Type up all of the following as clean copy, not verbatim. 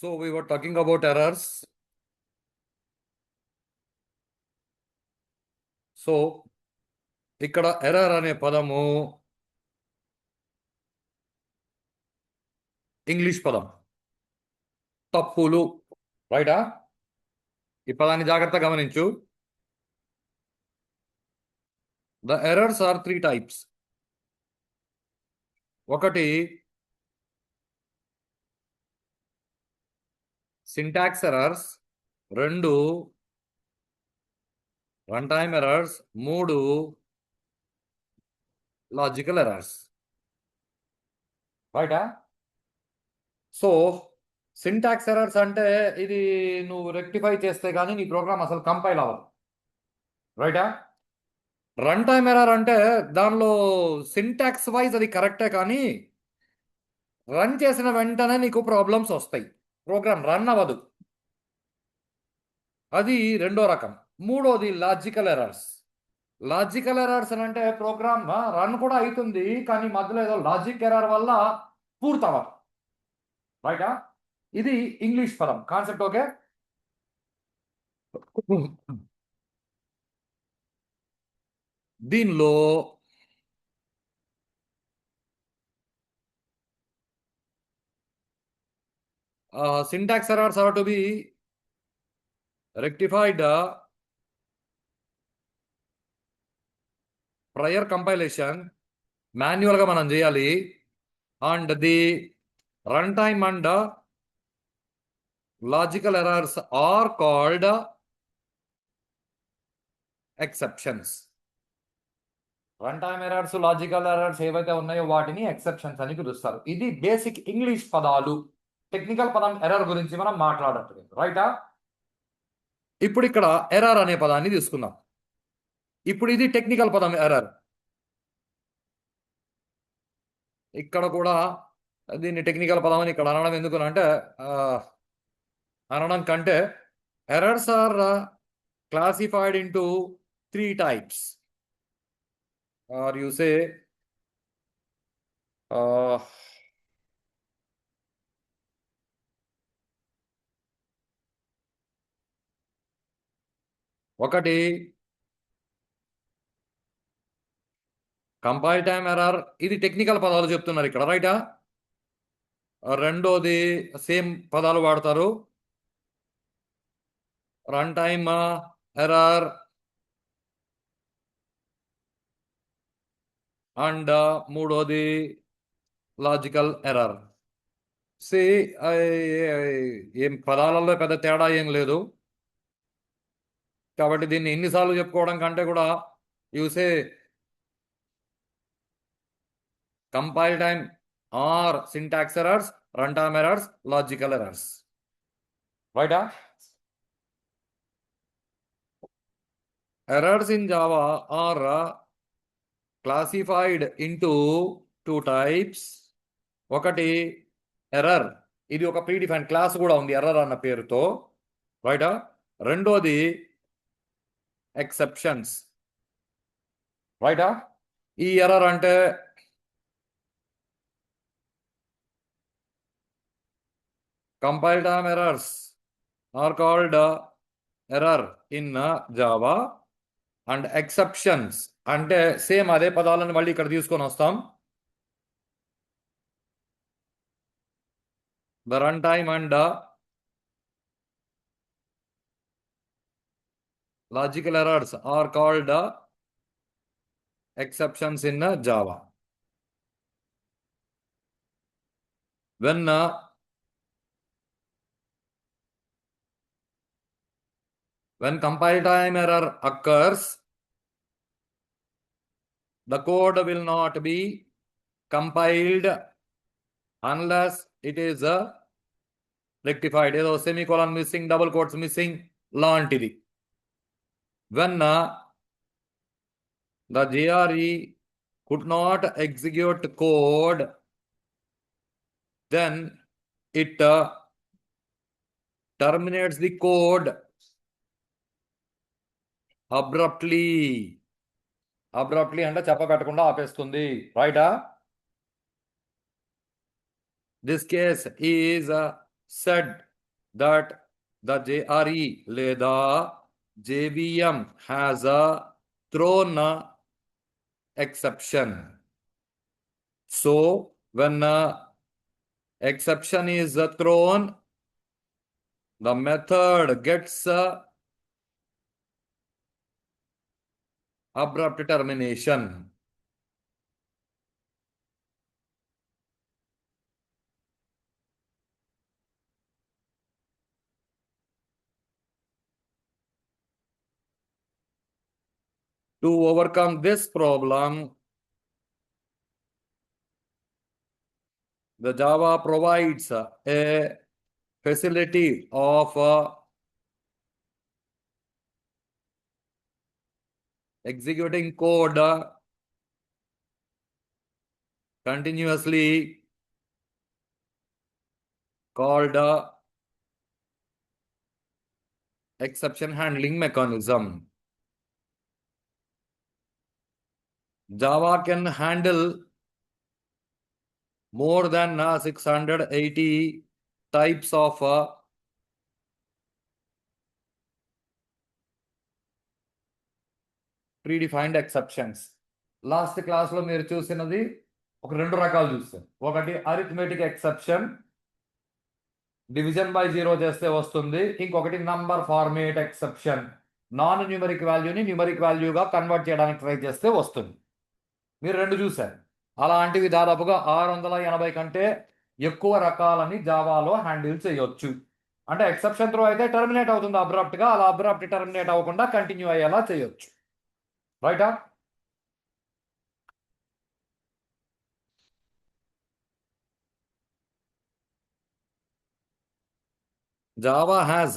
So we were talking about errors. So ఇక్కడ error అనే పదము ఇంగ్లీష్ పదం, తప్పులు. రైటా? ఈ పదాన్ని జాగ్రత్తగా గమనించు. The errors are 3 types. ఒకటి syntax errors, 2 run time errors, 3 logical errors. రైటా? సో సింటాక్స్ ఎర్రర్స్ అంటే ఇది నువ్వు రెక్టిఫై చేస్తే కానీ నీ ప్రోగ్రామ్ అసలు కంపైల్ అవ్వదు. రైటా? రన్ టైమ్ ఎర్రర్ అంటే దానిలో సింటాక్స్ వైజ్ అది కరెక్టే, కానీ రన్ చేసిన వెంటనే నీకు ప్రాబ్లమ్స్ వస్తాయి, ప్రోగ్రామ్ రన్ అవ్వదు. అది రెండో రకం. మూడోది లాజికల్ ఎర్రర్స్. లాజికల్ ఎర్రర్స్ అని అంటే ప్రోగ్రామ్ రన్ కూడా అవుతుంది, కానీ మధ్యలో ఏదో లాజిక్ ఎర్రర్ వల్ల పూర్తవ్వదు. రైటా? ఇది ఇంగ్లీష్ పదం కాన్సెప్ట్. ఓకే, దీనిలో syntax errors are to be rectified prior compilation, మాన్యువల్గా మనం చేయాలి. And the run time and logical errors are called exceptions. Run time errors, logical errors ఏవైతే ఉన్నాయో వాటిని ఎక్సెప్షన్స్ అని పిలుస్తారు. ఇది బేసిక్ ఇంగ్లీష్ పదాలు. టెక్నికల్ పదం ఎర్రర్ గురించి మనం మాట్లాడట్లేదు. రైటా? ఇప్పుడు ఇక్కడ ఎర్రర్ అనే పదాన్ని తీసుకుందాం. ఇప్పుడు ఇది టెక్నికల్ పదం ఎర్రర్. ఇక్కడ కూడా దీన్ని టెక్నికల్ పదం అని ఇక్కడ అనడం ఎందుకు అంటే, అనడం కంటే errors are classified into 3 types. Are you say ఒకటి కంపైల్ టైమ్ ఎర్రర్, ఇది టెక్నికల్ పదాలు చెప్తున్నారు ఇక్కడ. రైటా? రెండోది సేమ్ పదాలు వాడతారు, రన్ టైమ్ ఎర్రర్. అండ్ మూడోది లాజికల్ ఎర్రర్. సి ఏం పదాలలో పెద్ద తేడా ఏం లేదు, కాబట్టి దీన్ని ఎన్నిసార్లు చెప్పుకోవడం కంటే కూడా యూసే compile time or syntax errors, run time errors, logical errors. రైటా? Errors in Java are classified into 2 types. ఒకటి ఎర్రర్, ఇది ఒక ప్రీడిఫైన్ క్లాస్ కూడా ఉంది ఎర్రర్ అన్న పేరుతో. రైటా? రెండోది ఎక్సెప్షన్స్. రైటా? ఈ ఎర్రర్ అంటే compile time errors are called error in Java. And exceptions అంటే సేమ్ అదే పదాలను మళ్ళీ ఇక్కడ తీసుకొని వస్తాం. The run time and logical errors are called exceptions in Java. When compile time error occurs, the code will not be compiled unless it is rectified. ఏదో semicolon missing, double quotes missing లాంటిది. When the JRE could not execute code, then it terminates the code abruptly. అంటే చెప్పబెట్టకుండా ఆపేస్తుంది. రైటా? This case is said that the JRE లేదా JVM has a thrown exception. So when exception is thrown, the method gets abrupt termination. To overcome this problem, the Java provides a facility of executing code continuously called exception handling mechanism. Java can handle more than 680 types of predefined exceptions. Last క్లాస్లో మీరు చూసినది ఒక రెండు రకాలు చూస్తాం. ఒకటి arithmetic exception, division by zero చేస్తే వస్తుంది. ఇంకొకటి number format exception, non numeric వాల్యూని న్యూమరిక్ వాల్యూగా కన్వర్ట్ చేయడానికి ట్రై చేస్తే వస్తుంది. మీరు రెండు చూశారు. అలాంటివి దాదాపుగా 680 కంటే ఎక్కువ రకాలని జావాలో హ్యాండిల్ చేయొచ్చు. అంటే ఎక్సెప్షన్ త్రో అయితే టర్మినేట్ అవుతుంది అబ్రప్ట్గా, అలా అబ్రప్ట్ టర్మినేట్ అవ్వకుండా కంటిన్యూ అయ్యేలా చేయొచ్చు. రైటా? Java has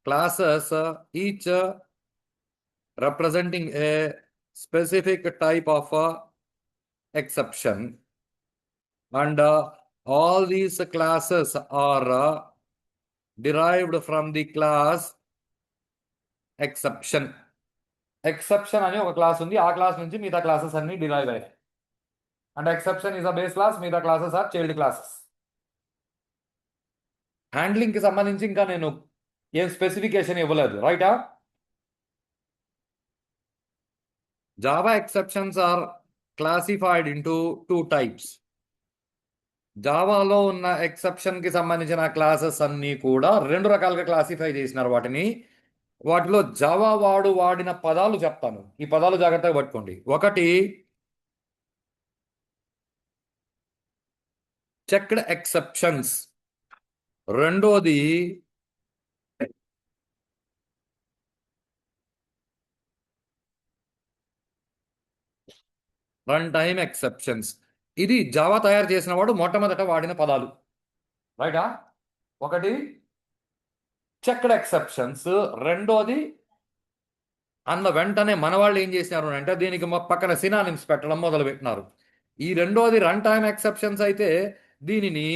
classes each representing a specific type of exception, and all these classes are derived from the class exception. Exception అని ఒక క్లాస్ ఉంది, ఆ క్లాస్ నుంచి మిగతా క్లాసెస్ అన్ని డిరైవ్ అయ్యాయి. అంటే exception is a base class, మిగతా classes are child classes. Handling కి సంబంధించి ఇంకా నేను ఏం స్పెసిఫికేషన్ ఇవ్వలేదు. రైటా? Java exceptions are classified into 2 types. జావాలో ఉన్న ఎక్సెప్షన్ కి సంబంధించిన క్లాసెస్ అన్ని కూడా 2 రకాలుగా క్లాసిఫై చేసినారు వాటిని. వాటిలో జావా వాడిన పదాలు చెప్తాను, ఈ పదాలు జాగ్రత్తగా పట్టుకోండి. ఒకటి చెక్డ్ ఎక్సెప్షన్స్, రెండోది రన్ టైమ్ ఎక్సెప్షన్స్. ఇది జావా తయారు చేసిన వాడు మొట్టమొదట వాడిన పదాలు. రైటా? ఒకటి చెక్డ్ ఎక్సెప్షన్స్, రెండోది అన్న వెంటనే మన వాళ్ళు ఏం చేసినారు అంటే దీనికి పక్కన సినానిమ్స్ పెట్టడం మొదలు పెట్టినారు. ఈ రెండోది రన్ టైమ్ ఎక్సెప్షన్స్ అయితే దీనిని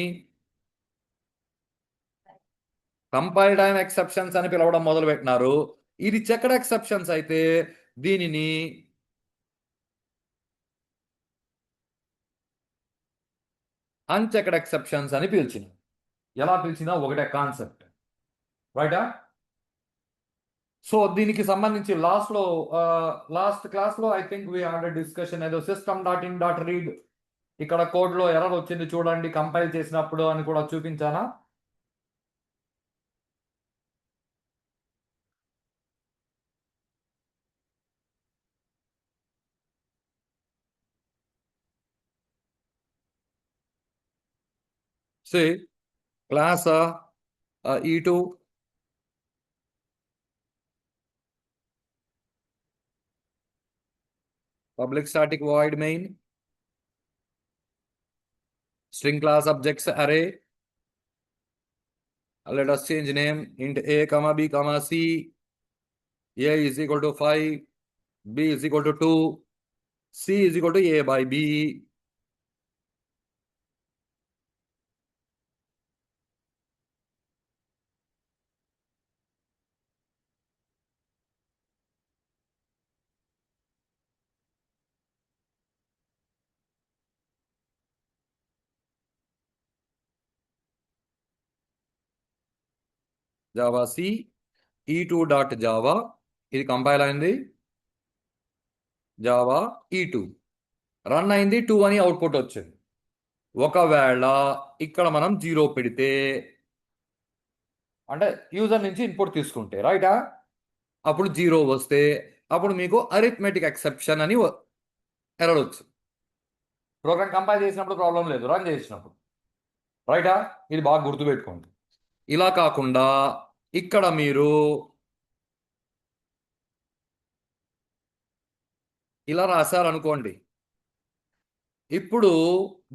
కంపైల్ టైమ్ ఎక్సెప్షన్స్ అని పిలవడం మొదలు పెట్టినారు. ఇది చెక్డ్ ఎక్సెప్షన్స్ అయితే దీనిని అన్చెక్డ్ ఎక్సెప్షన్స్ అని పిలిచిన. ఎలా పిలిచినా ఒకటే కాన్సెప్ట్. రైటా? సో దీనికి సంబంధించి లాస్ట్ క్లాస్లో I think we had discussion ఏదో system.in.read ఇక్కడ కోడ్లో ఎర్రర్ వచ్చింది చూడండి కంపైల్ చేసినప్పుడు అని కూడా చూపించానా? See, class E2 public static void main string class objects array. Let us change name int a comma b comma c. A is equal to 5, b is equal to 2, c is equal to a by b. Java C e2.java ఇది compile అయింది. Java e2 run అయింది, 2 అని output వచ్చింది. ఒకవేళ ఇక్కడ మనం 0 పెడితే, అంటే యూజర్ నుంచి ఇన్పుట్ తీసుకుంటే రైటా, అప్పుడు 0 వస్తే అప్పుడు మీకు అరిథమెటిక్ ఎక్సెప్షన్ అని ఎర్రర్ వచ్చింది. ప్రోగ్రామ్ కంపైల్ చేసినప్పుడు ప్రాబ్లం లేదు, రన్ చేసినప్పుడు. రైటా, ఇది బాగా గుర్తుపెట్టుకోండి. ఇలా కాకుండా ఇక్కడ మీరు ఇలా రాశారనుకోండి, ఇప్పుడు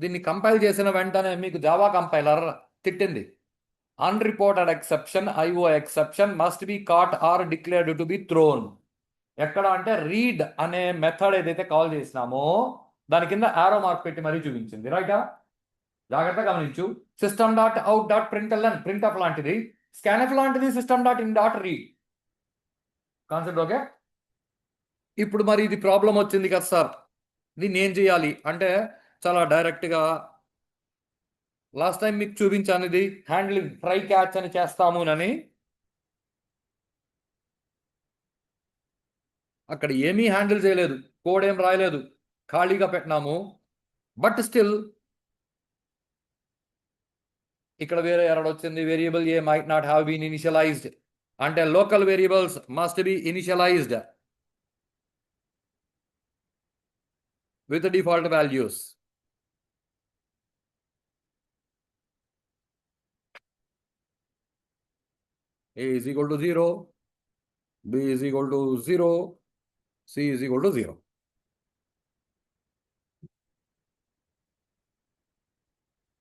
దీన్ని కంపైల్ చేసిన వెంటనే మీకు జావా కంపైలర్ తిట్టింది, unreported exception IO exception must be caught or declared to be thrown. ఎక్కడ అంటే రీడ్ అనే మెథడ్ ఏదైతే కాల్ చేసినామో దాని కింద ఆరో మార్క్ పెట్టి మరీ చూపించింది. రైటా, జాగ్రత్తగా గమనించు. System dot out dot println printf లాంటిది, స్కాన్ఎఫ్ లాంటిది system dot in dot read. Concept okay? ఇప్పుడు మరి ఇది ప్రాబ్లం వచ్చింది కదా సార్, దీన్ని ఏం చేయాలి అంటే చాలా డైరెక్ట్గా లాస్ట్ టైం మీకు చూపించాను, ఇది హ్యాండ్లింగ్ ట్రై క్యాచ్ అని చేస్తాము అని. అక్కడ ఏమీ హ్యాండిల్ చేయలేదు, కోడ్ ఏం రాయలేదు, ఖాళీగా పెట్టినాము. బట్ స్టిల్ ఇక్కడ వేరే ఎర్రర్ వచ్చింది, variable a might not have been initialised. అంటే local variables must be initialised with the default values. A is equal to 0, B is equal to 0, C is equal to 0.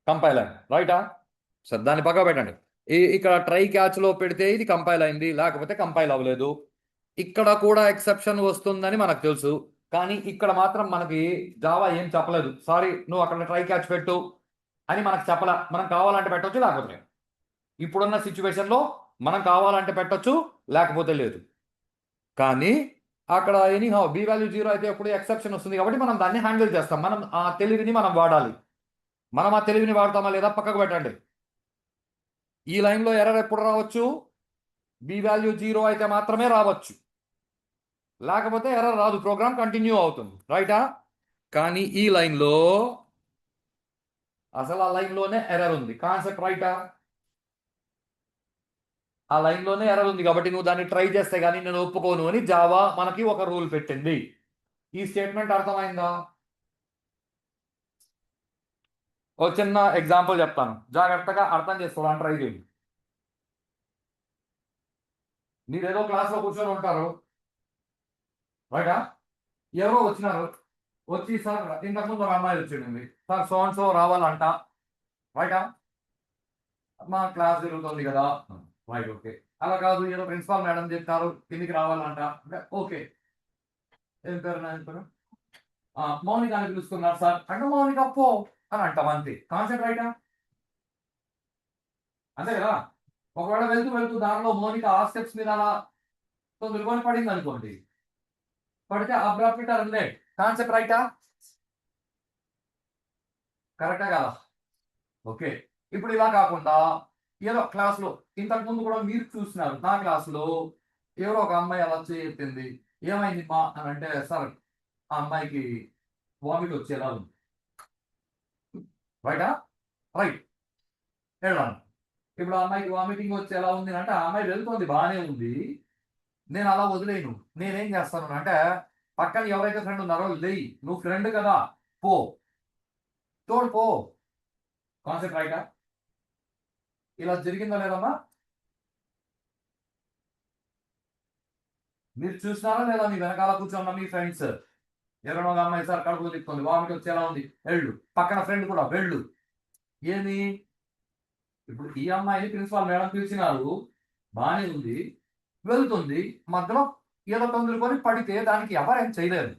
Compile అయింది. రైటా sir, దాన్ని పక్క పెట్టండి. ఇక్కడ try క్యాచ్లో పెడితే ఇది compile అయింది, లేకపోతే కంపైల్ అవ్వలేదు. ఇక్కడ కూడా ఎక్సెప్షన్ వస్తుందని మనకు తెలుసు, కానీ ఇక్కడ మాత్రం మనకి జావా ఏం చెప్పలేదు. సారీ, నువ్వు అక్కడ ట్రై క్యాచ్ పెట్టు అని మనకు చెప్పలే. మనం కావాలంటే పెట్టవచ్చు, లేకపోతే ఇప్పుడున్న సిచ్యువేషన్లో మనం కావాలంటే పెట్టచ్చు, లేకపోతే లేదు. కానీ అక్కడ ఎనీహౌ బి వాల్యూ 0 అయితే ఎప్పుడు ఎక్సెప్షన్ వస్తుంది, కాబట్టి మనం దాన్ని హ్యాండిల్ చేస్తాం. మనం ఆ తెలివిని మనం వాడాలి. మనం ఆ తెలివిని వాడతామా లేదా పక్కకు పెట్టండి. ఈ లైన్లో ఎర్రర్ ఎప్పుడు రావచ్చు, బి వాల్యూ 0 అయితే మాత్రమే రావచ్చు, లేకపోతే ఎర్రర్ రాదు, ప్రోగ్రామ్ కంటిన్యూ అవుతుంది. రైటా, కానీ ఈ లైన్లో అసలు ఆ లైన్లోనే ఎర్రర్ ఉంది. కాన్సెప్ట్ రైటా, ఆ లైన్లోనే ఎర్రర్ ఉంది, కాబట్టి నువ్వు దాన్ని ట్రై చేస్తే కానీ నేను ఒప్పుకోను అని జావా మనకి ఒక రూల్ పెట్టింది. ఈ స్టేట్మెంట్ అర్థమైందా? ఓ చిన్న ఎగ్జాంపుల్ చెప్తాను, జాగ్రత్తగా అర్థం చేసుకోవడానికి ట్రై చేయండి. మీరేదో క్లాస్లో కూర్చొని ఉంటారు, రైటా, ఎవరో వచ్చినారు, వచ్చి సార్ ఇంతకుముందు ఒక అమ్మాయి వచ్చింది, సార్ సో అండ్ సో రావాలంట, రైటా, మా క్లాస్ జరుగుతుంది కదా, రైట్ ఓకే. అలా కాదు, ఏదో ప్రిన్సిపాల్ మేడం చెప్తారు కిందికి రావాలంట, అంటే ఓకే. ఏం పేరు నా మౌనిక అని పిలుస్తున్నారు సార్ అంటే మౌనిక పో అని అంటాం, అంతే. కాన్సెప్ట్ రైటా, అంతే కదా. ఒకవేళ వెళ్తూ వెళ్తూ దానిలో మౌనిక ఆ స్టెప్స్ మీద అలా తొందరకొని పడింది అనుకోండి, పడితే అబ్రాప్ట్ టర్న్ లేట్. కాన్సెప్ట్ రైటా, కరెక్టా కదా? ఓకే. ఇప్పుడు ఇలా కాకుండా ఏదో క్లాస్లో ఇంతకు ముందు కూడా మీరు చూస్తున్నారు, నా క్లాస్లో ఎవరో ఒక అమ్మాయి అలా చెప్పింది, ఏమైంది మా అని అంటే, సార్ ఆ అమ్మాయికి వామిట్ వచ్చేలా ఉంది. రైటా, రైట్, వెళ్ళాను. ఇప్పుడు ఆ అమ్మాయికి వామిటింగ్ వచ్చేలా ఉంది అంటే ఆ అమ్మాయి వెళ్తుంది, బాగానే ఉంది, నేను అలా వదిలేను. నేనేం చేస్తాను అంటే, పక్కన ఎవరైతే ఫ్రెండ్ ఉన్నారో లేయి, నువ్వు ఫ్రెండ్ కదా పో, తోడు పో. కాన్సెప్ట్ రైటా, ఇలా జరిగిందా లేదమ్మా? మీరు చూసినారా లేదా? మీ వెనకాల కూర్చోన్న మీ ఫ్రెండ్స్ ఎవరైనా ఒక అమ్మాయి సార్ కడుపులో తిప్పుకుంది, వామిట్ వచ్చేలా ఉంది, వెళ్ళు. పక్కన ఫ్రెండ్ కూడా వెళ్ళు. ఏమి, ఇప్పుడు ఈ అమ్మాయిని ప్రిన్సిపాల్ మేడం పిలిచినారు, బాగానే ఉంది, వెళ్తుంది, మధ్యలో ఏదో తొందరకొని పడితే దానికి ఎవరేం చేయలేరు.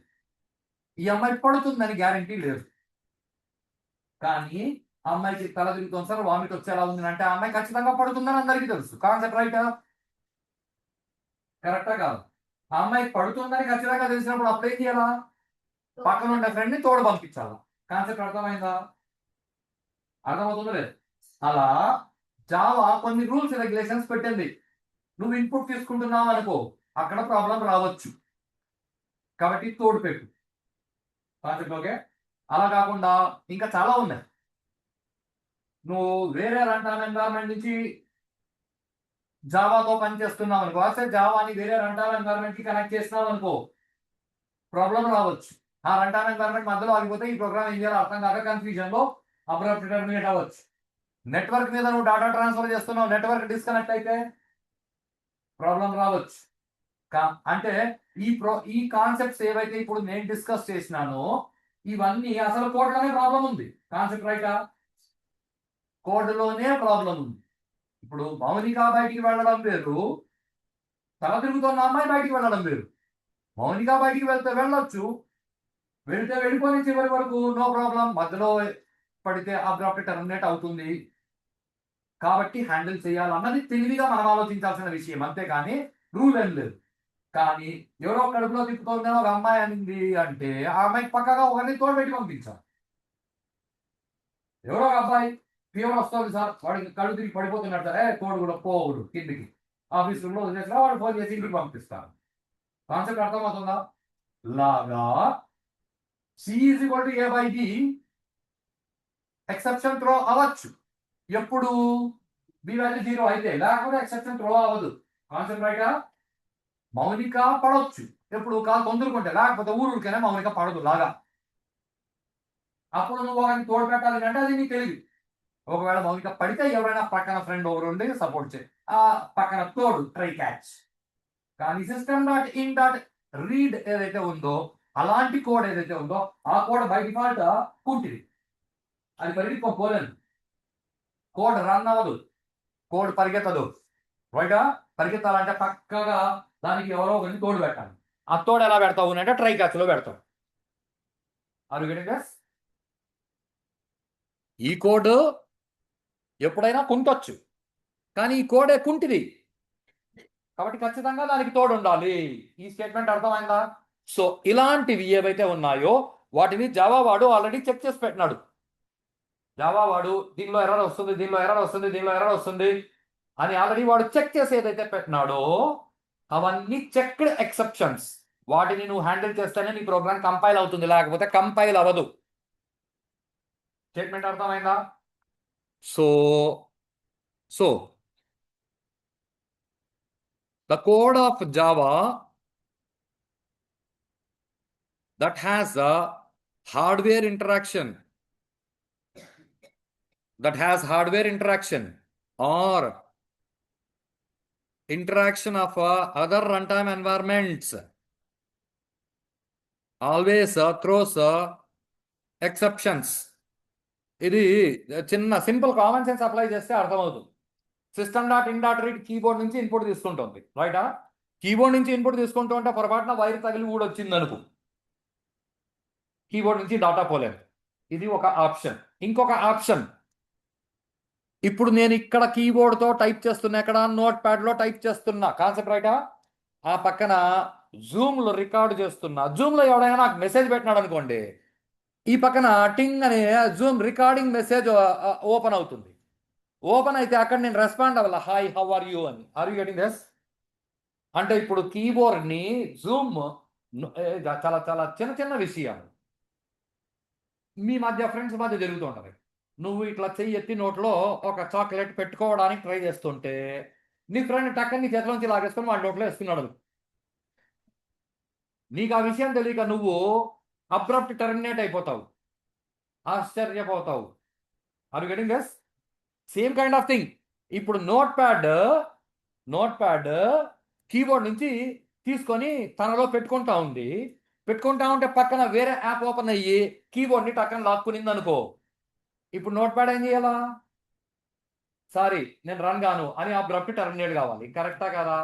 ఈ అమ్మాయి పడుతుందని గ్యారంటీ లేదు, కానీ ఆ అమ్మాయికి తల తిరుగుతుంది సార్, వామిట్ వచ్చేలా ఉంది అంటే ఆ అమ్మాయి ఖచ్చితంగా పడుతుందని అందరికీ తెలుసు. కాన్సెప్ట్ రైటా, కరెక్టా కాదు? ఆ అమ్మాయి పడుతుందని ఖచ్చితంగా తెలిసినప్పుడు అప్పుడేం చేయాలా? పక్కన ఉండే ఫ్రెండ్ని తోడు పంపించాలా. కాన్సెప్ట్ అర్థమైందా? అర్థమవుతుందా లేదు? అలా జావా కొన్ని రూల్స్ రెగ్యులేషన్స్ పెట్టింది. నువ్వు ఇన్పుట్ తీసుకుంటున్నావు అనుకో, అక్కడ ప్రాబ్లం రావచ్చు. కాబట్టి తోడు పెట్టు కాన్సెప్ట్. ఓకే, అలా కాకుండా ఇంకా చాలా ఉన్నాయి. నువ్వు వేరే రన్ ఎన్వైరన్మెంట్ నుంచి జావాతో పనిచేస్తున్నావు అనుకో, అసలు జావాని వేరే రన్ ఎన్వైరన్మెంట్ కి కనెక్ట్ చేస్తున్నావు అనుకో, ప్రాబ్లం రావచ్చు. ఆ రన్ ఎన్వైరన్మెంట్ మధ్యలో ఆగిపోతే ఈ ప్రోగ్రామ్ ఏం చేయాలో అర్థం కాక కన్ఫ్యూజన్ లో అబ్రప్ట్ టెర్మినేట్ అవ్వచ్చు. నెట్వర్క్ మీద నువ్వు డేటా ట్రాన్స్ఫర్ చేస్తున్నావు, నెట్వర్క్ డిస్కనెక్ట్ అయితే ప్రాబ్లం రావచ్చు. అంటే ఈ కాన్సెప్ట్స్ ఏవైతే ఇప్పుడు నేను డిస్కస్ చేసినానో ఇవన్నీ అసలు కోడ్లోనే ప్రాబ్లం ఉంది. కాన్సెప్ట్ రైటా, కోడ్లోనే ప్రాబ్లం ఉంది. ఇప్పుడు మౌనిక బయటికి వెళ్ళడం వేరు, తల తిరుగుతున్న అమ్మాయి బయటికి వెళ్ళడం వేరు. మౌనిక బయటికి వెళ్ళొచ్చు, వెళితే వెళ్ళిపోయి చివరి వరకు నో ప్రాబ్లం. మధ్యలో పడితే అబ్రప్ట్ టెర్మినేట్ అవుతుంది. కాబట్టి హ్యాండిల్ చేయాలన్నది తెలివిగా మనం ఆలోచించాల్సిన విషయం, అంతేకాని రూల్ ఏం లేదు. కానీ ఎవరో కడుపులో తిప్పుతుందని ఒక అమ్మాయి అనింది అంటే ఆ అమ్మాయికి పక్కగా ఒకరిని తోడు పెట్టి పంపించాలి. ఎవరో ఒక అబ్బాయి ఫీవర్ వస్తుంది సార్, వాడికి కళ్ళు తిరిగి పడిపోతున్నాడు సార్, తోడు కూడా పోవుడు కిందికి ఆఫీస్ రూమ్ లో వదిలేసినా వాడు ఫోన్ చేసి ఇంటికి పంపిస్తాను. కాన్సెప్ట్ అర్థమవుతుందా? లాగా C=A/B ఎక్సెప్షన్ త్రో అవ్వచ్చు ఎప్పుడు బి వాల్యూ 0 అయితే, లేకపోతే ఎక్సెప్షన్ త్రో అవ్వదు. కాన్సెప్ట్ రైటా? మౌనిక పడవచ్చు ఎప్పుడు కాదు తొందరకుంటే, లేకపోతే ఊరికైనా మౌనిక పడదు లాగా. అప్పుడు నువ్వు ఒకరిని తోడు పెట్టాలి అంటే అది నీ తెలివి. ఒకవేళ మౌనిక పడితే ఎవరైనా పక్కన ఫ్రెండ్ ఒకరు ఉండి సపోర్ట్ చేయి, ఆ పక్కన తోడు ట్రై క్యాచ్. కానీ system.in.read ఏదైతే ఉందో అలాంటి కోడ్ ఏదైతే ఉందో ఆ కోడ్ బై డిఫాల్ట్ కుంటిది, అది పరిగెత్తుకోపోలేదు. కోడ్ రన్ అవ్వదు, కోడ్ పరిగెత్తదు. బయట పరిగెత్తాలంటే పక్కగా దానికి ఎవరో ఒకరిని తోడు పెట్టాలి. ఆ తోడు ఎలా పెడతావు అంటే ట్రై క్యాచ్ లో పెడతావు. Are you getting this? ఈ కోడ్ ఎప్పుడైనా కుంటొచ్చు, కానీ ఈ కోడే కుంటిది కాబట్టి ఖచ్చితంగా దానికి తోడు ఉండాలి. ఈ స్టేట్మెంట్ అర్థమైందా? సో ఇలాంటివి ఏవైతే ఉన్నాయో వాటిని జావా వాడు ఆల్రెడీ చెక్ చేసి పెట్టినాడు. జావా వాడు దీనిలో ఎర్రర్ వస్తుంది, దీనిలో ఎర్రర్ వస్తుంది, దీనిలో ఎర్రర్ వస్తుంది అని ఆల్రెడీ వాడు చెక్ చేసి ఏదైతే పెట్టినాడో అవన్నీ చెక్డ్ ఎక్సెప్షన్స్. వాటిని నువ్వు హ్యాండిల్ చేస్తేనే నీ ప్రోగ్రామ్ కంపైల్ అవుతుంది, లేకపోతే కంపైల్ అవ్వదు. స్టేట్మెంట్ అర్థమైందా? So the code of Java that has a hardware interaction or interaction of other runtime environments always throws exceptions. ఇది చిన్న సింపుల్ కామన్ సెన్స్ అప్లై చేస్తే అర్థమవుతుంది. system.in.read కీబోర్డ్ నుంచి ఇన్పుట్ తీసుకుంటుంది, రైటా? కీబోర్డ్ నుంచి ఇన్పుట్ తీసుకుంటూ ఉంటే పొరపాటున వైర్ తగిలి ఊడొచ్చింది అనుకో, కీబోర్డ్ నుంచి డాటా పోలేదు. ఇది ఒక ఆప్షన్. ఇంకొక ఆప్షన్, ఇప్పుడు నేను ఇక్కడ కీబోర్డ్తో టైప్ చేస్తున్నా, ఎక్కడ నోట్ ప్యాడ్లో టైప్ చేస్తున్నా, కాన్సెప్ట్ రైటా? ఆ పక్కన జూమ్లో రికార్డు చేస్తున్నా. జూమ్లో ఎవడైనా నాకు మెసేజ్ పెట్టినాడు అనుకోండి, ఈ పక్కన టింగ్ అనే జూమ్ రికార్డింగ్ మెసేజ్ ఓపెన్ అవుతుంది. ఓపెన్ అయితే అక్కడ నేను రెస్పాండ్ అవ్వాలి, హాయ్ హౌ ఆర్ యూ అని. Are you getting this? అంటే ఇప్పుడు కీబోర్డ్ని జూమ్ చాలా చాలా చిన్న చిన్న విషయాలు మీ మధ్య ఫ్రెండ్స్ మధ్య జరుగుతూ ఉంటుంది. నువ్వు ఇట్లా చెయ్యి ఎత్తి నోట్లో ఒక చాక్లెట్ పెట్టుకోవడానికి ట్రై చేస్తుంటే నీ ఫ్రెండ్ టక్కని నీ చేతిలోంచి లాగేసుకొని వాడి నోట్లో వేసుకున్నాడు. నీకు ఆ విషయం తెలియక నువ్వు అబ్రప్ట్ టెర్మినేట్ అయిపోతావు, ఆశ్చర్యపోతావు. Are you getting this? Same kind of thing. ఇప్పుడు నోట్ ప్యాడ్ కీబోర్డ్ నుంచి తీసుకొని తనలో పెట్టుకుంటా ఉంటే పక్కన వేరే యాప్ ఓపెన్ అయ్యి కీబోర్డ్ని టక్కన లాక్కునింది అనుకో, ఇప్పుడు నోట్ ప్యాడ్ ఏం చేయాలా? సారీ నేను రన్ గాను అని అబ్రప్ట్ టెర్మినేట్ కావాలి. కరెక్టా కదా?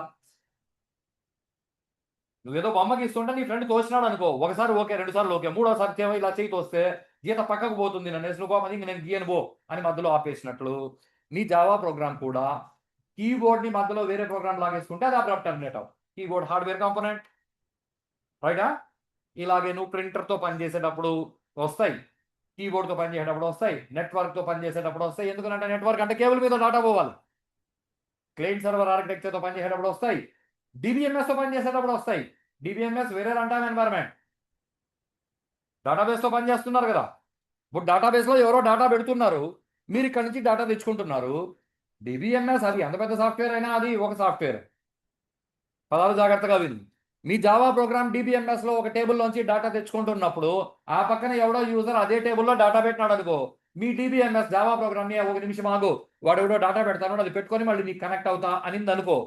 నువ్వేదో బొమ్మకి ఇస్తుంటే నీ ఫ్రెండ్ తోసినాడు అనుకో, ఒకసారి ఓకే, 2 సార్లు ఓకే, 3వ సారి ఇలా చేయి తోస్తే గీత పక్కకు పోతుంది, నన్ను వేసిన పోమని నేను గీయను బో అని మధ్యలో ఆపేసినట్లు నీ జావా ప్రోగ్రామ్ కూడా కీబోర్డ్ని మధ్యలో వేరే ప్రోగ్రామ్ లాగేసుకుంటే అది అబ్రప్ట్ టెర్మినేట్ అవ్వ. కీబోర్డ్ హార్డ్వేర్ కాంపోనెంట్, రైటా? ఇలాగే నువ్వు ప్రింటర్తో పనిచేసేటప్పుడు వస్తాయి, కీబోర్డ్తో పనిచేసేటప్పుడు వస్తాయి, నెట్వర్క్తో పనిచేసేటప్పుడు వస్తాయి. ఎందుకంటే నెట్వర్క్ అంటే కేబుల్ మీద డాటా పోవాలి. క్లయింట్ సర్వర్ ఆర్కిటెక్చర్తో పనిచేసేటప్పుడు వస్తాయి, డిబిఎంఎస్తో పనిచేసేటప్పుడు వస్తాయి. డిబిఎంఎస్ వేరే రన్ టైమ్ ఎన్వైరన్మెంట్, డేటాబేస్తో పనిచేస్తున్నారు కదా. ఇప్పుడు డేటాబేస్లో ఎవరో డేటా పెడుతున్నారు, మీరు ఇక్కడ నుంచి డేటా తెచ్చుకుంటున్నారు. డిబిఎంఎస్ అది ఎంత పెద్ద సాఫ్ట్వేర్ అయినా అది ఒక సాఫ్ట్వేర్. పదాలు జాగ్రత్తగా విని, మీ జావా ప్రోగ్రామ్ డిబిఎంఎస్లో ఒక టేబుల్లోంచి డేటా తెచ్చుకుంటున్నప్పుడు ఆ పక్కన ఎవడో యూజర్ అదే టేబుల్లో డేటా పెట్టినాడు అనుకో, మీ డిబిఎంఎస్ జావా ప్రోగ్రామ్ని ఒక నిమిషం ఆగు, వాడు ఎవడో డేటా పెడతాను అది పెట్టుకొని మళ్ళీ నీకు కనెక్ట్ అవుతా అనింది అనుకో.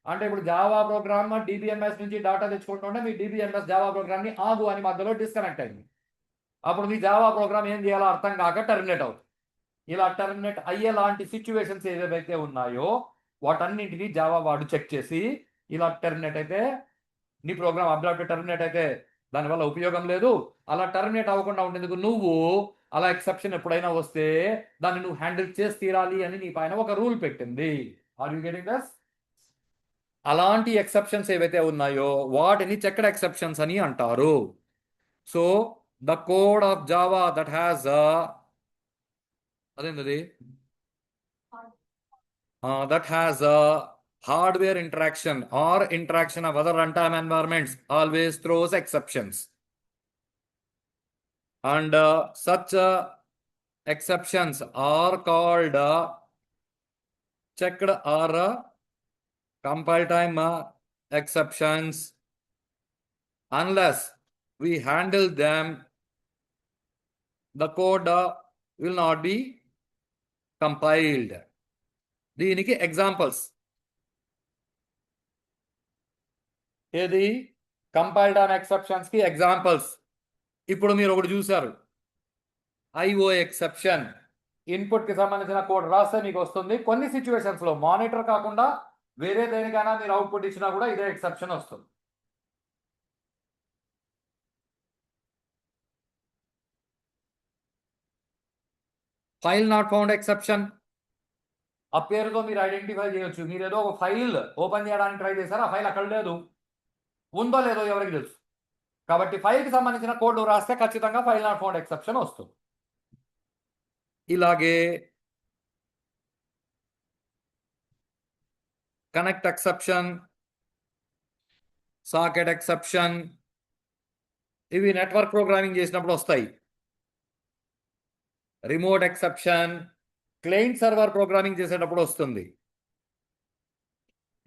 అంటే ఇప్పుడు జావా ప్రోగ్రామ్ డిబిఎంఎస్ నుంచి డేటా తెచ్చుకుంటుంటే మీ డిబిఎంఎస్ జావా ప్రోగ్రామ్ని ఆగు అని మధ్యలో డిస్కనెక్ట్ అయింది. అప్పుడు మీ జావా ప్రోగ్రామ్ ఏం చేయాలో అర్థం కాక టెర్మినేట్ అవుతుంది. ఇలా టెర్మినేట్ అయ్యేలాంటి సిచ్యువేషన్స్ ఏవైతే ఉన్నాయో వాటన్నింటినీ జావా వాడు చెక్ చేసి, ఇలా టెర్మినేట్ అయితే నీ ప్రోగ్రామ్ అబ్రాప్ట్ టెర్మినేట్ అయితే దానివల్ల ఉపయోగం లేదు, అలా టెర్మినేట్ అవ్వకుండా ఉండేందుకు నువ్వు అలా ఎక్సెప్షన్ ఎప్పుడైనా వస్తే దాన్ని నువ్వు హ్యాండిల్ చేసి తీరాలి అని నీ పైన ఒక రూల్ పెట్టింది. ఆర్ యూ గెటింగ్ దస్? అలాంటి ఎక్సెప్షన్స్ ఏవైతే ఉన్నాయో వాటిని చెక్డ్ ఎక్సెప్షన్స్ అని అంటారు. So the code of Java that has అదేంటది that has a hardware interaction or interaction of other runtime environments always throws exceptions. And such exceptions are called checked or compile time exceptions. Unless we handle them, the code will not be compiled. దీనికి examples ఏది? Compiled on exceptions కి examples. ఇప్పుడు మీరు ఒకటి చూశారు, IO exception. Input కి సంబంధించిన code రాస్తే మీకు వస్తుంది. కొన్ని సిచ్యువేషన్స్ లో మానిటర్ కాకుండా వేరే దేనికైనా మీరు అవుట్పుట్ ఇచ్చినా కూడా ఇదే ఎక్సెప్షన్ వస్తుంది. File not found exception. ఆ పేరుతో మీరు ఐడెంటిఫై చేయొచ్చు. మీరు ఏదో ఒక ఫైల్ ఓపెన్ చేయడానికి ట్రై చేశారు, ఆ ఫైల్ అక్కడ లేదు, ఉందో లేదో ఎవరికి తెలుసు. కాబట్టి ఫైల్కి సంబంధించిన కోడ్ రాస్తే ఖచ్చితంగా ఫైల్ నాట్ ఫౌండ్ ఎక్సెప్షన్ వస్తుంది. ఇలాగే కనెక్ట్ ఎక్సెప్షన్, సాకెట్ ఎక్సెప్షన్, ఇవి నెట్వర్క్ ప్రోగ్రామింగ్ చేసినప్పుడు వస్తాయి. Remote exception client server programming చేసేటప్పుడు వస్తుంది.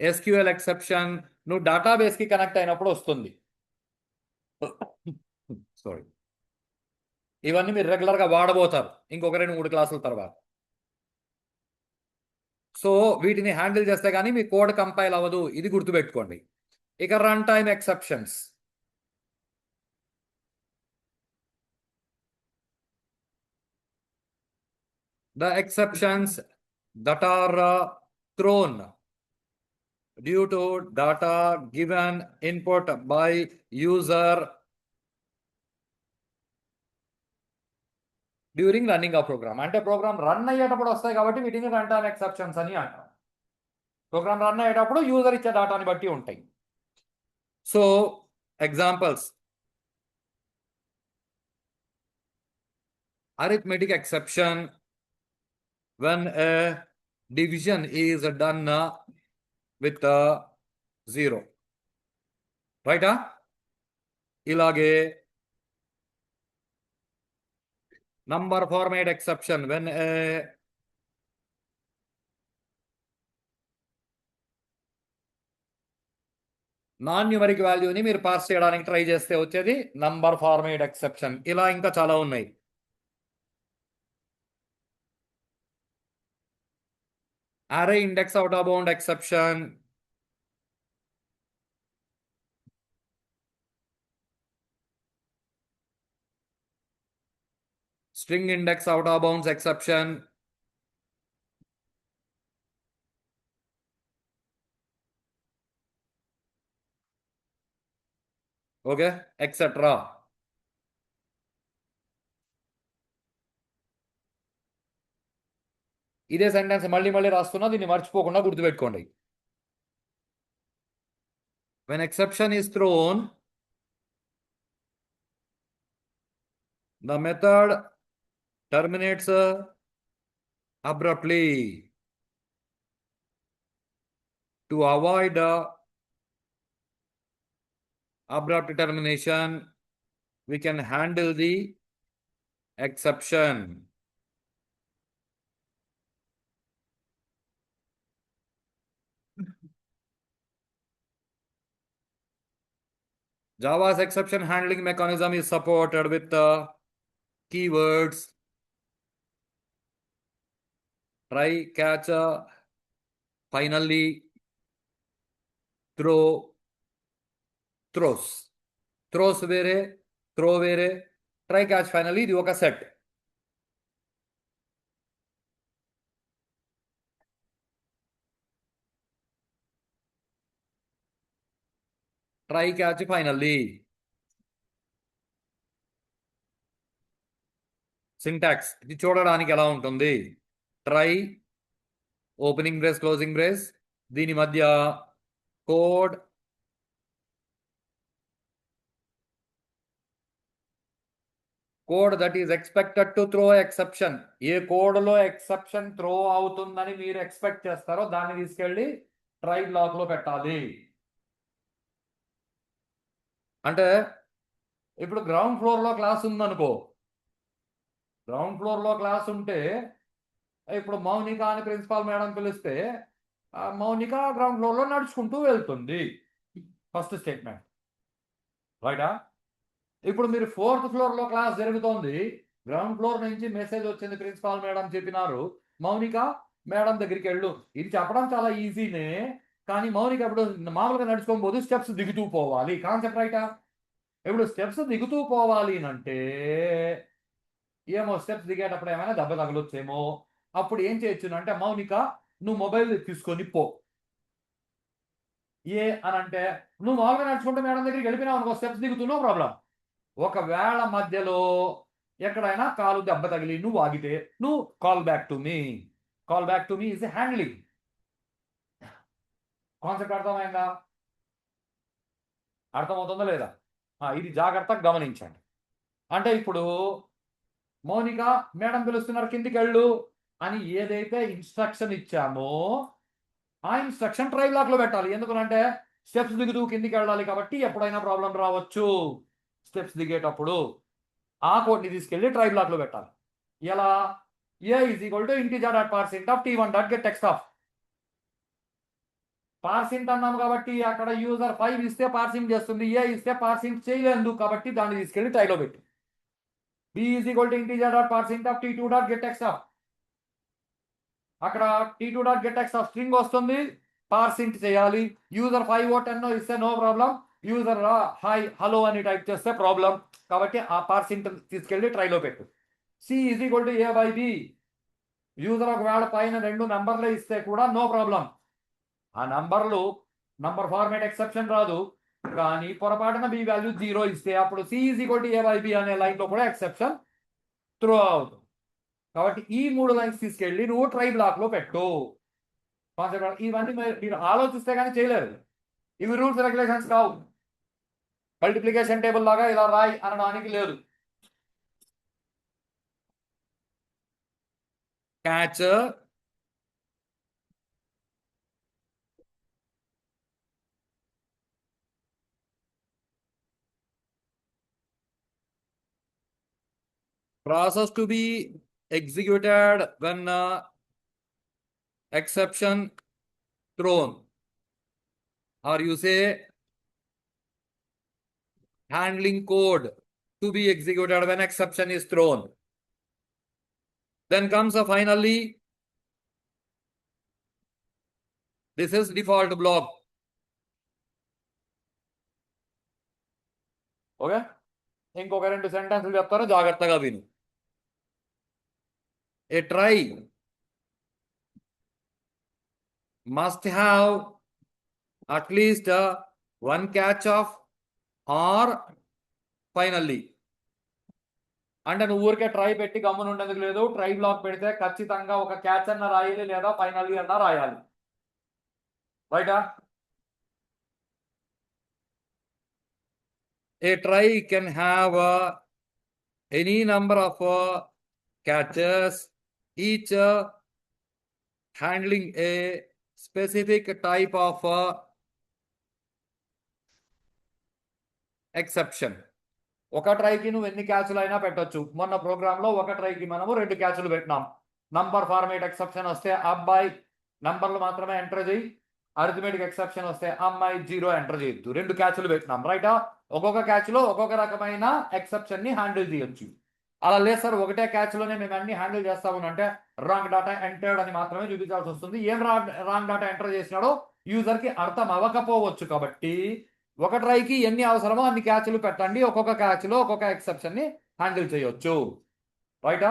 ఎస్క్యూఎల్ ఎక్సెప్షన్ నువ్వు డేటాబేస్కి కనెక్ట్ అయినప్పుడు వస్తుంది. సారీ, ఇవన్నీ మీరు రెగ్యులర్గా వాడబోతారు ఇంకొక 2-3 క్లాసుల తర్వాత. సో వీటిని హ్యాండిల్ చేస్తే కానీ మీ కోడ్ కంపైల్ అవ్వదు, ఇది గుర్తుపెట్టుకోండి. ఇక run time exceptions. The exceptions that are thrown due to data given input by user during running ఆ ప్రోగ్రామ్. అంటే ప్రోగ్రామ్ రన్ అయ్యేటప్పుడు వస్తాయి కాబట్టి వీటిని రన్ టైమ్ ఎక్సెప్షన్స్ అని అంటాం. ప్రోగ్రామ్ రన్ అయ్యేటప్పుడు యూజర్ ఇచ్చే డేటాని బట్టి ఉంటాయి. So examples, arithmetic exception when a division is done with 0, right? ఇలాగే number format exception when a non numeric వాల్యూని మీరు పాస్ చేయడానికి ట్రై చేస్తే వచ్చేది నంబర్ ఫార్మేట్ ఎక్సెప్షన్. ఇలా ఇంకా చాలా ఉన్నాయి. అరే index out of bound exception, string index out of bounds exception, okay, etcetera. ఇదే సెంటెన్స్ మళ్ళీ మళ్ళీ రాస్తున్నా, దీన్ని మర్చిపోకుండా గుర్తుపెట్టుకోండి. When exception is thrown, the method terminates abruptly. To avoid abrupt termination, we can handle the exception. Java's exception handling mechanism is supported with keywords try, catch, finally, throw, throws. Throws వేరే, throw వేరే, try, catch, finally ఇది ఒక set. Try, catch, finally. Syntax ఇది చూడడానికి ఎలా ఉంటుంది? Try, opening brace, closing brace, దీని మధ్య code that is expected to throw exception. A code లో ఎక్సెప్షన్ త్రో అవుతుందని మీరు ఎక్స్పెక్ట్ చేస్తారో దాన్ని తీసుకెళ్ళి ట్రై బ్లాక్ లో పెట్టాలి. అంటే ఇప్పుడు గ్రౌండ్ ఫ్లోర్ లో క్లాస్ ఉందనుకో, గ్రౌండ్ ఫ్లోర్ లో క్లాస్ ఉంటే ఇప్పుడు మౌనిక అని ప్రిన్సిపాల్ మేడం పిలిస్తే మౌనిక గ్రౌండ్ ఫ్లోర్ లో నడుచుకుంటూ వెళ్తుంది. ఫస్ట్ స్టేట్మెంట్ రైటా? ఇప్పుడు మీరు 4th ఫ్లోర్ లో క్లాస్ జరుగుతోంది, గ్రౌండ్ ఫ్లోర్ నుంచి మెసేజ్ వచ్చింది, ప్రిన్సిపాల్ మేడం చెప్పినారు, మౌనిక మేడం దగ్గరికి వెళ్ళు. ఇది చెప్పడం చాలా ఈజీనే, కానీ మౌనిక ఇప్పుడు మామూలుగా నడుచుకోకపోతే స్టెప్స్ దిగుతూ పోవాలి. కాన్సెప్ట్ రైటా? ఇప్పుడు స్టెప్స్ దిగుతూ పోవాలి అంటే ఏమో స్టెప్స్ దిగేటప్పుడు ఏమైనా దెబ్బ తగలొచ్చేమో. అప్పుడు ఏం చేయొచ్చు అంటే, మౌనిక నువ్వు మొబైల్ తీసుకొని పో. ఏ అని అంటే నువ్వు మామూలుగా నడుచుకుంటే మేడం దగ్గరికి వెళ్ళిపోయినావు అనుకో, స్టెప్స్ దిగుతున్నావు, ప్రాబ్లం. ఒకవేళ మధ్యలో ఎక్కడైనా కాలు దెబ్బ తగిలి నువ్వు ఆగితే నువ్వు call back to me. Call back to me is handling. Concept అర్థమైందా? అర్థమవుతుందా లేదా? ఇది జాగ్రత్తగా గమనించండి. అంటే ఇప్పుడు మౌనిక మేడం పిలుస్తున్నారు కిందికి వెళ్ళు అని ఏదైతే ఇన్స్ట్రక్షన్ ఇచ్చామో ఆ ఇన్స్ట్రక్షన్ ట్రై బ్లాక్ లో పెట్టాలి. ఎందుకంటే స్టెప్స్ దిగుతూ కిందికి వెళ్ళాలి కాబట్టి ఎప్పుడైనా ప్రాబ్లం రావచ్చు. స్టెప్స్ దిగేటప్పుడు ఆ కోడ్ని తీసుకెళ్ళి ట్రై బ్లాక్ లో పెట్టాలి. ఎలా? A is equal to integer dot parseint of t1 dot get text of. Parseint అన్నాం కాబట్టి అక్కడ యూజర్ 5 ఇస్తే పార్సింట్ చేస్తుంది, ఏ ఇస్తే పార్సింట్ చేయలేదు కాబట్టి దాన్ని తీసుకెళ్ళి ట్రైలో పెట్టి b is equal to integer dot parseint of t2 dot get text of. అక్కడ t2 dot get text of string వస్తుంది, పార్సింట్ చేయాలి. యూజర్ 5 ఓ 10 ఇస్తే no problem, user hi hello అని టైప్ చేస్తే ప్రాబ్లం. కాబట్టి ఆ పార్సింట్ తీసుకెళ్ళి ట్రైలో పెట్టు. C is equal to A by b. User ఒకవేళ పైన 2 నంబర్లు ఇస్తే కూడా నో ప్రాబ్లం. ఆ నంబర్లు నంబర్ ఫార్మేట్ ఎక్సెప్షన్ రాదు, కానీ పొరపాటున బి వాల్యూ 0 ఇస్తే అప్పుడు C is equal to A by B అనే లైన్ లో కూడా ఎక్సెప్షన్ త్రో అవుతుంది. కాబట్టి ఈ 3 లైన్స్ తీసుకెళ్ళి నువ్వు ట్రై బ్లాక్ లో పెట్టు. కాన్సెప్ట్ ఇవన్నీ మీరు ఆలోచిస్తే కానీ చేయలేరు. ఇవి రూల్స్ రెగ్యులేషన్స్ కావు. మల్టిప్లికేషన్ టేబుల్ లాగా ఇలా రాయి అనడానికి లేదు. Catch, process to be executed when exception thrown, or you say handling code to be executed when exception is thrown. Then comes a finally, this is default block. Okay, ఇంకొక 2 సెంటెన్స్లు చెప్తాను, జాగ్రత్తగా విను. A try must have at least one catch of or finally. అంటే నువ్వు ఊరికే try పెట్టి గమ్మున ఉండేందుకు లేదు. ట్రై బ్లాక్ పెడితే ఖచ్చితంగా ఒక క్యాచ్ అన్న రాయాలి లేదా ఫైనల్లీ అన్న రాయాలి. రైటా? A try can have any number of catches, each handling a specific type of exception. ఒక ట్రైకి నువ్వు ఎన్ని క్యాచ్లు అయినా పెట్టొచ్చు. మొన్న ప్రోగ్రాంలో ఒక ట్రైకి మనము 2 క్యాచ్లు పెట్టినాం. నంబర్ ఫార్మేట్ ఎక్సెప్షన్ వస్తే అబ్బాయి నంబర్లు మాత్రమే ఎంటర్ చేయి, అరిథమెటిక్ ఎక్సెప్షన్ వస్తే అమ్మాయి 0 ఎంటర్ చేయొద్దు. 2 క్యాచ్లు పెట్టినాం, రైటా? ఒక్కొక్క క్యాచ్లో ఒక్కొక్క రకమైన ఎక్సెప్షన్ ని హ్యాండిల్ చేయొచ్చు. అలా లేదు సార్ ఒకటే క్యాచ్లోనే మేము అన్ని హ్యాండిల్ చేస్తాము అంటే రాంగ్ డాటా ఎంటర్డ్ అని మాత్రమే చూపించాల్సి వస్తుంది. ఏం రాంగ్ డాటా ఎంటర్ చేసినాడో యూజర్కి అర్థం అవ్వకపోవచ్చు. కాబట్టి ఒక ట్రైకి ఎన్ని అవసరమో అన్ని క్యాచ్లు పెట్టండి. ఒక్కొక్క క్యాచ్లో ఒక్కొక్క ఎక్సెప్షన్ ని హ్యాండిల్ చేయొచ్చు, రైటా?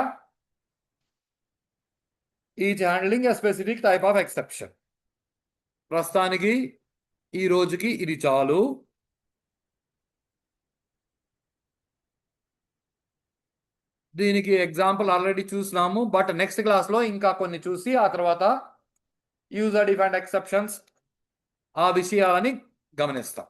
Each handling a specific type of exception. ప్రస్తుతానికి ఈ రోజుకి ఇది చాలు. దీనికి ఎగ్జాంపుల్ ఆల్రెడీ చూసినాము, బట్ నెక్స్ట్ క్లాస్లో ఇంకా కొన్ని చూసి ఆ తర్వాత యూజర్ డిఫైన్డ్ ఎక్సెప్షన్స్ ఆ విషయాలని గమనిస్తాం.